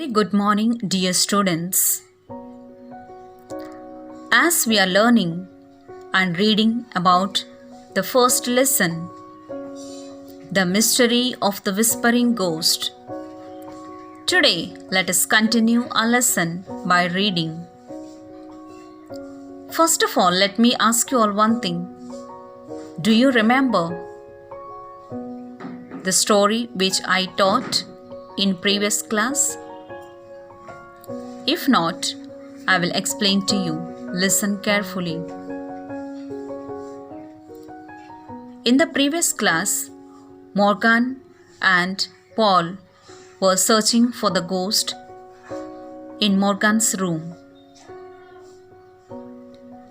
Very good morning, dear students. As we are learning and reading about the first lesson, The Mystery of the Whispering Ghost, today let us continue our lesson by reading. First of all, let me ask you all one thing. Do you remember the story which I taught in previous class? If not, I will explain to you. Listen carefully. In the previous class, Morgan and Paul were searching for the ghost in Morgan's room.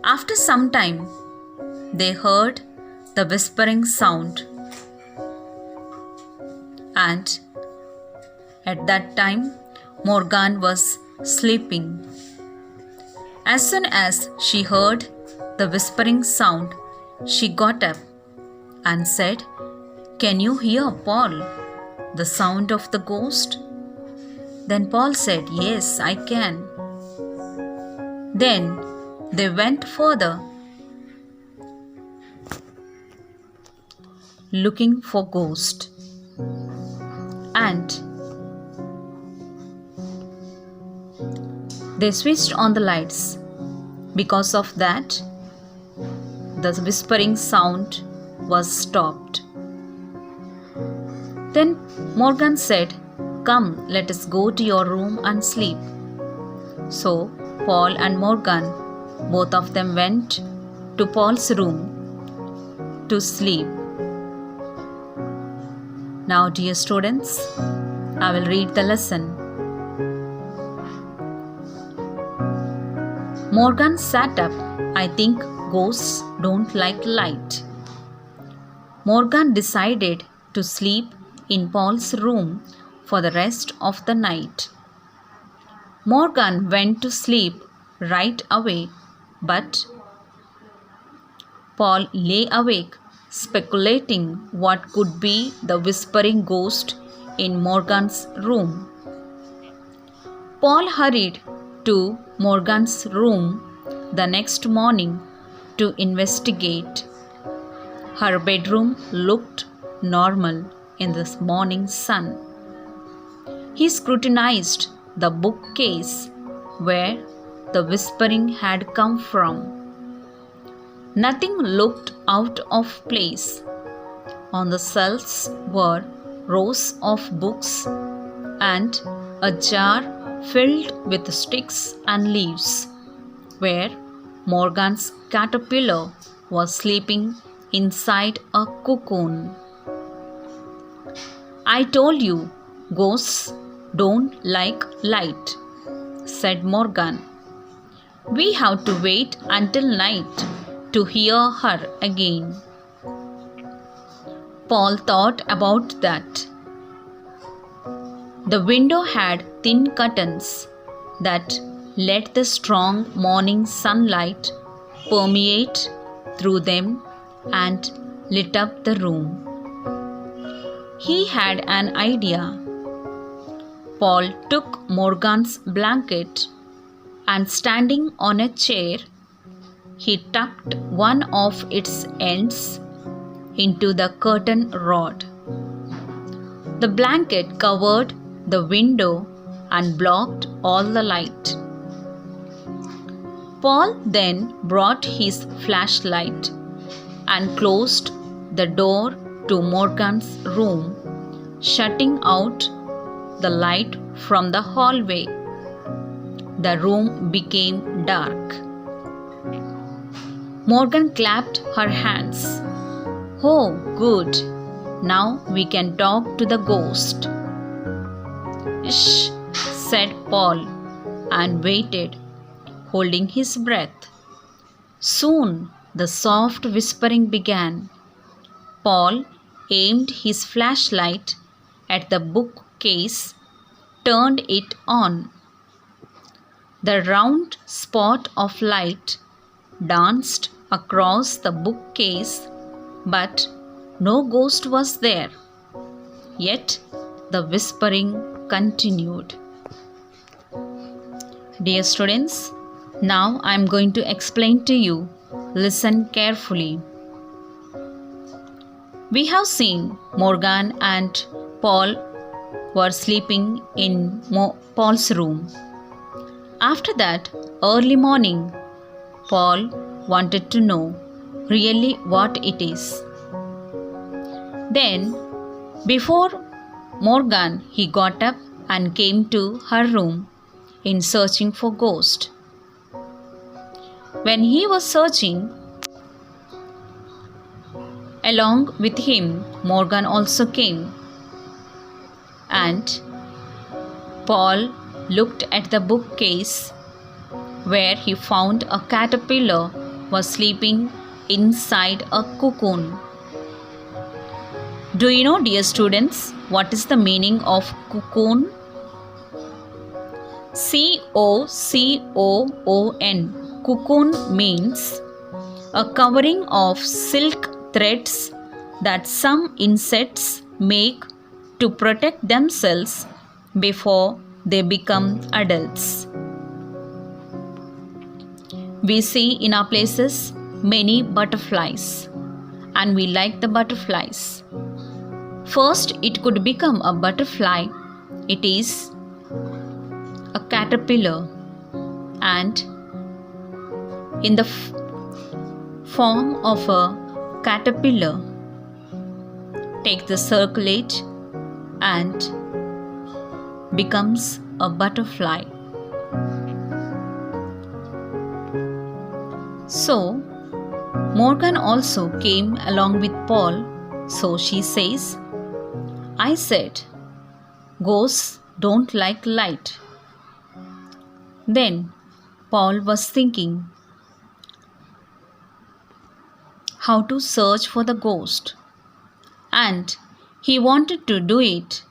After some time, they heard the whispering sound, and at that time, Morgan was sleeping. As soon as she heard the whispering sound, she got up and said, "Can you hear, Paul, the sound of the ghost?" Then Paul said, "Yes, I can." Then they went further, looking for ghost, and they switched on the lights. Because of that, the whispering sound was stopped. Then Morgan said, "Come, let us go to your room and sleep." So Paul and Morgan, both of them went to Paul's room to sleep. Now, dear students, I will read the lesson. Morgan sat up. "I think ghosts don't like light." Morgan decided to sleep in Paul's room for the rest of the night. Morgan went to sleep right away, but Paul lay awake, speculating what could be the whispering ghost in Morgan's room. Paul hurried to Morgan's room the next morning to investigate. Her bedroom looked normal in the morning sun. He scrutinized the bookcase where the whispering had come from. Nothing looked out of place. On the shelves were rows of books and a jar filled with sticks and leaves, where Morgan's caterpillar was sleeping inside a cocoon. "I told you, ghosts don't like light," said Morgan. "We have to wait until night to hear her again." Paul thought about that. The window had thin curtains that let the strong morning sunlight permeate through them and lit up the room. He had an idea. Paul took Morgan's blanket and, standing on a chair, he tucked one of its ends into the curtain rod. The blanket covered the window and blocked all the light. Paul then brought his flashlight and closed the door to Morgan's room, shutting out the light from the hallway. The room became dark. Morgan clapped her hands. "Oh, good. Now we can talk to the ghost." "Shh," said Paul, and waited, holding his breath. Soon the soft whispering began. Paul aimed his flashlight at the bookcase, turned it on. The round spot of light danced across the bookcase, but no ghost was there. Yet the whispering continued. Dear students, now I am going to explain to you. Listen carefully. We have seen Morgan and Paul were sleeping in Paul's room. After that, early morning, Paul wanted to know really what it is. Then, before Morgan, he got up and came to her room in searching for ghost. When he was searching, along with him, Morgan also came. And Paul looked at the bookcase where he found a caterpillar was sleeping inside a cocoon. Do you know, dear students, what is the meaning of cocoon? C-O-C-O-O-N. Cocoon means a covering of silk threads that some insects make to protect themselves before they become adults. We see in our places many butterflies, and we like the butterflies. First, it could become a butterfly. It is a caterpillar, and in the form of a caterpillar, take the circulate and becomes a butterfly. So, Morgan also came along with Paul. So she says, I said, ghosts don't like light. Then Paul was thinking how to search for the ghost, and he wanted to do it.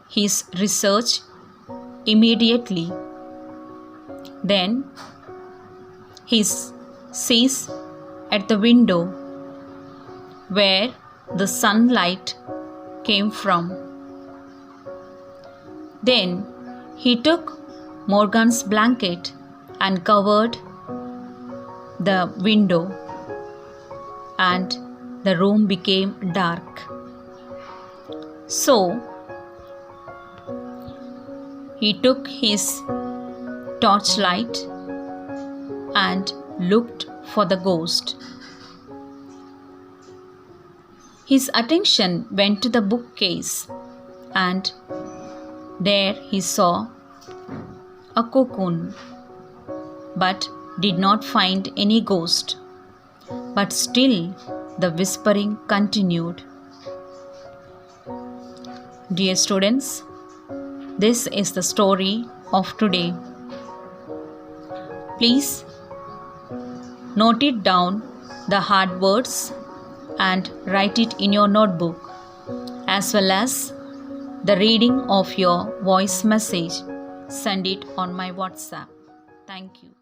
His research immediately. Then he sees at the window where the sunlight came from. Then he took Morgan's blanket and covered the window, and the room became dark. So he took his torchlight and looked for the ghost. His attention went to the bookcase, and there he saw a cocoon, but did not find any ghost. But still the whispering continued. Dear students, this is the story of today. Please note it down, the hard words, and write it in your notebook, as well as the reading of your voice message. Send it on my WhatsApp. Thank you.